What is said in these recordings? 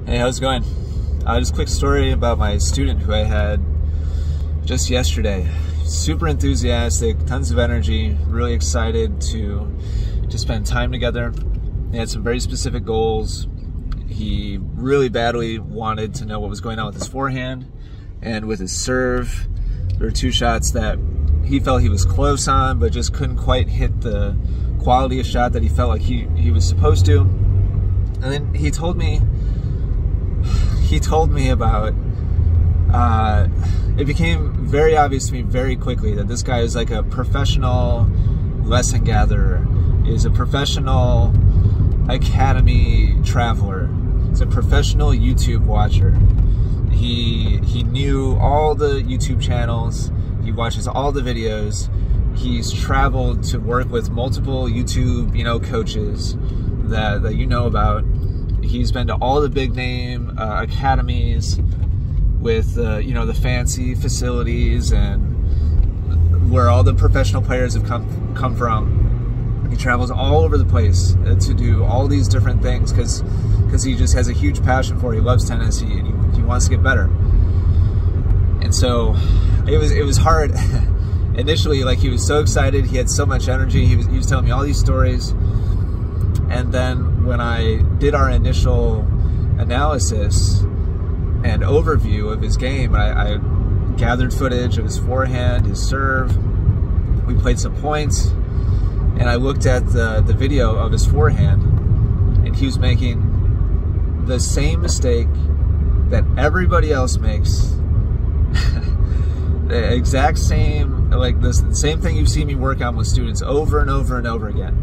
Hey, how's it going? Just a quick story about my student who I had just yesterday. Super enthusiastic, tons of energy, really excited to spend time together. He had some very specific goals. He really badly wanted to know what was going on with his forehand and with his serve. There were two shots that he felt he was close on, but just couldn't quite hit the quality of shot that he felt like he was supposed to. And then he told me about, it became very obvious to me very quickly that this guy is like a professional lesson gatherer, is a professional academy traveler, is a professional YouTube watcher. He knew all the YouTube channels, he watches all the videos, he's traveled to work with multiple YouTube, coaches that you know about. He's been to all the big name academies with the fancy facilities and where all the professional players have come from. He travels all over the place to do all these different things because he just has a huge passion for it. He loves tennis, and he wants to get better. And so it was hard initially. Like, he was so excited, he had so much energy, he was telling me all these stories. And then when I did our initial analysis and overview of his game, I gathered footage of his forehand, his serve. We played some points, and I looked at the video of his forehand, and he was making the same mistake that everybody else makes. The exact same, like the same thing you've seen me work on with students over and over and over again.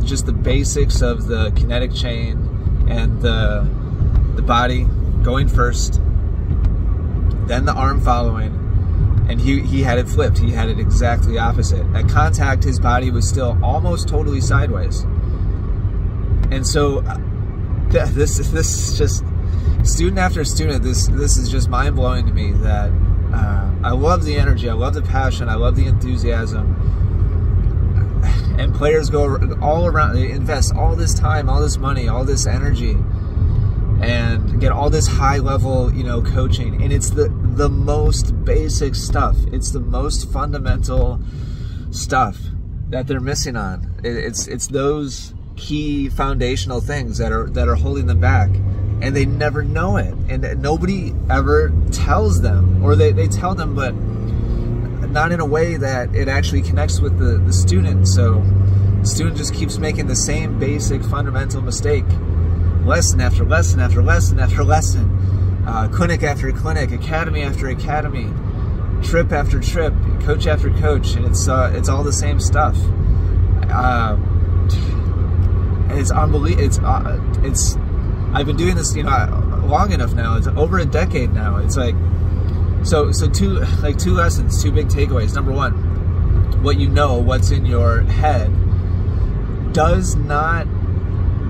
Just the basics of the kinetic chain and the body going first, then the arm following, and he had it flipped. He had it exactly opposite. At contact, his body was still almost totally sideways. And so this is just student after student. This is just mind blowing to me. That I love the energy, I love the passion, I love the enthusiasm. And players go all around, they invest all this time, all this money, all this energy, and get all this high level, coaching. And it's the most basic stuff. It's the most fundamental stuff that they're missing on. It's those key foundational things that are holding them back, and they never know it. And nobody ever tells them, or they tell them, but not in a way that it actually connects with the student. So the student just keeps making the same basic fundamental mistake, lesson after lesson after lesson after lesson, clinic after clinic, academy after academy, trip after trip, coach after coach, and it's all the same stuff. It's unbelievable. It's I've been doing this long enough now. It's over a decade now. It's like So two lessons, two big takeaways. Number one, what's in your head does not,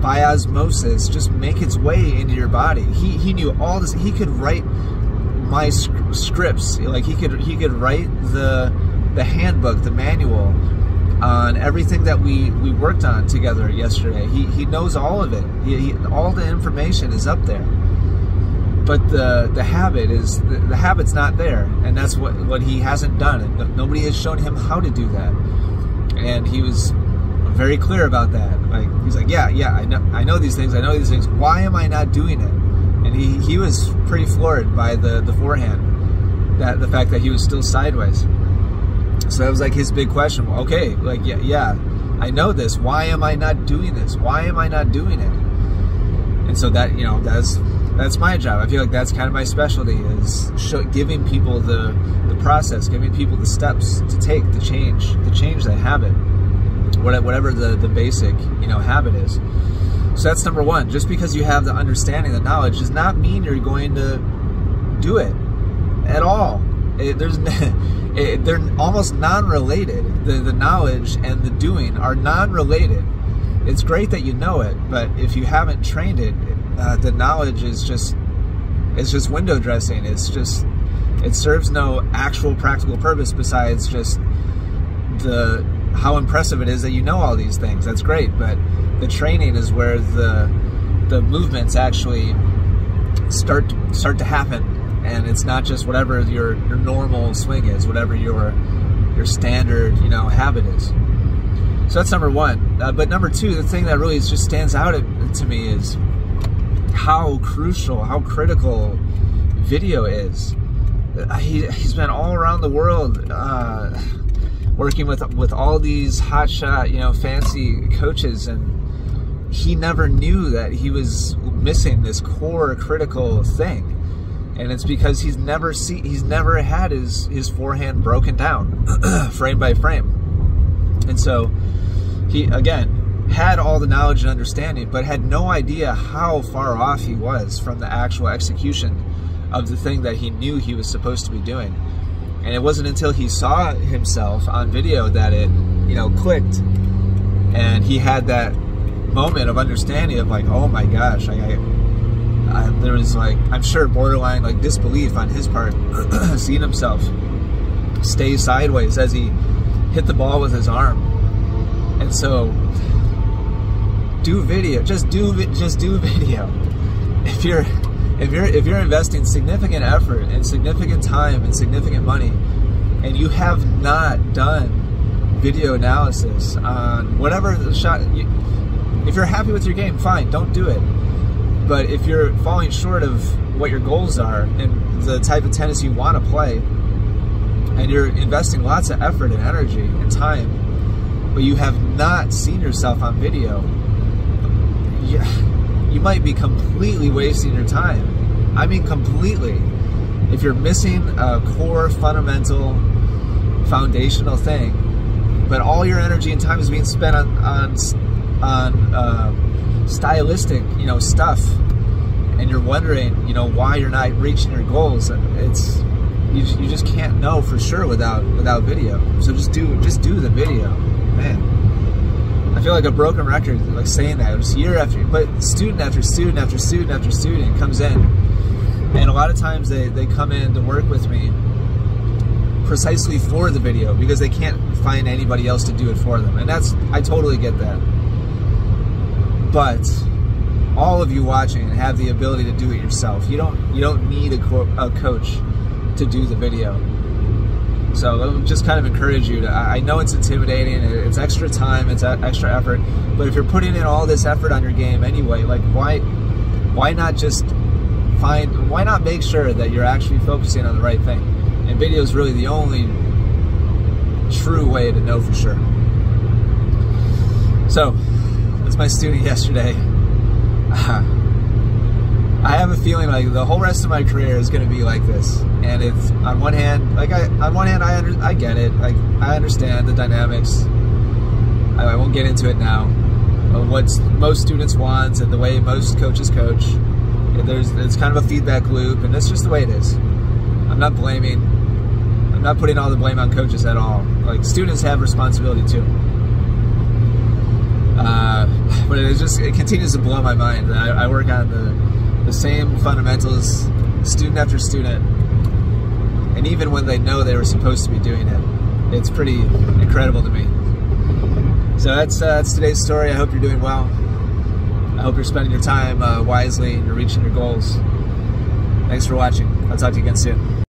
by osmosis, just make its way into your body. He knew all this. He could write my scripts. Like, he could write the handbook, the manual on everything that we worked on together yesterday. He knows all of it. All the information is up there. But the habit's not there, and that's what he hasn't done. And nobody has shown him how to do that, and he was very clear about that. Like, he's like, yeah, I know these things. Why am I not doing it? And he was pretty floored by the forehand, the fact that he was still sideways. So that was like his big question. Okay, like, yeah, I know this. Why am I not doing this? Why am I not doing it? And so that that's my job. I feel like that's kind of my specialty, is giving people the process, giving people the steps to take to change that habit, whatever the basic habit is. So that's number one. Just because you have the understanding, the knowledge, does not mean you're going to do it at all. They're almost non-related. The knowledge and the doing are non-related. It's great that you know it, but if you haven't trained it, the knowledge is just window dressing. It serves no actual practical purpose besides just how impressive it is that you know all these things. That's great, but the training is where the the movements actually start to happen, and it's not just whatever your normal swing is, whatever your standard, you know, habit is. So that's number one. But number two, the thing that really just stands out to me is how crucial, how critical video is. He's been all around the world working with all these hotshot, you know, fancy coaches, and he never knew that he was missing this core critical thing. And it's because he's never had his forehand broken down frame by frame. And so he, again, had all the knowledge and understanding, but had no idea how far off he was from the actual execution of the thing that he knew he was supposed to be doing. And it wasn't until he saw himself on video that it, you know, clicked, and he had that moment of understanding of like, oh my gosh, there was like, I'm sure borderline like disbelief on his part, seeing himself stay sideways as he hit the ball with his arm. And so do video, just do video. If you're investing significant effort and significant time and significant money, and you have not done video analysis on whatever the shot, if you're happy with your game, fine, don't do it. But if you're falling short of what your goals are and the type of tennis you want to play, and you're investing lots of effort and energy and time, but you have not seen yourself on video, you might be completely wasting your time. I mean completely. If you're missing a core, fundamental, foundational thing, but all your energy and time is being spent on stylistic, you know, stuff, and you're wondering, you know, why you're not reaching your goals, it's you just can't know for sure without video. So just do the video, man. I feel like a broken record, like saying that, just year after, but student after student after student after student comes in, and a lot of times they come in to work with me precisely for the video because they can't find anybody else to do it for them, and I totally get that. But all of you watching have the ability to do it yourself. You don't need a coach to do the video. So I'll just kind of encourage you to, I know it's intimidating, it's extra time, it's extra effort, but if you're putting in all this effort on your game anyway, like why not make sure that you're actually focusing on the right thing? And video is really the only true way to know for sure. So that's my student yesterday. I have a feeling like the whole rest of my career is going to be like this, and it's on one hand, like I get it, like I understand the dynamics. I won't get into it now. What most students want and the way most coaches coach, it's kind of a feedback loop, and that's just the way it is. I'm not putting all the blame on coaches at all. Like, students have responsibility too. But it continues to blow my mind that I work on the same fundamentals student after student, and even when they know they were supposed to be doing it, it's pretty incredible to me. So that's today's story. I hope you're doing well. I hope you're spending your time wisely and you're reaching your goals. Thanks for watching. I'll talk to you again soon.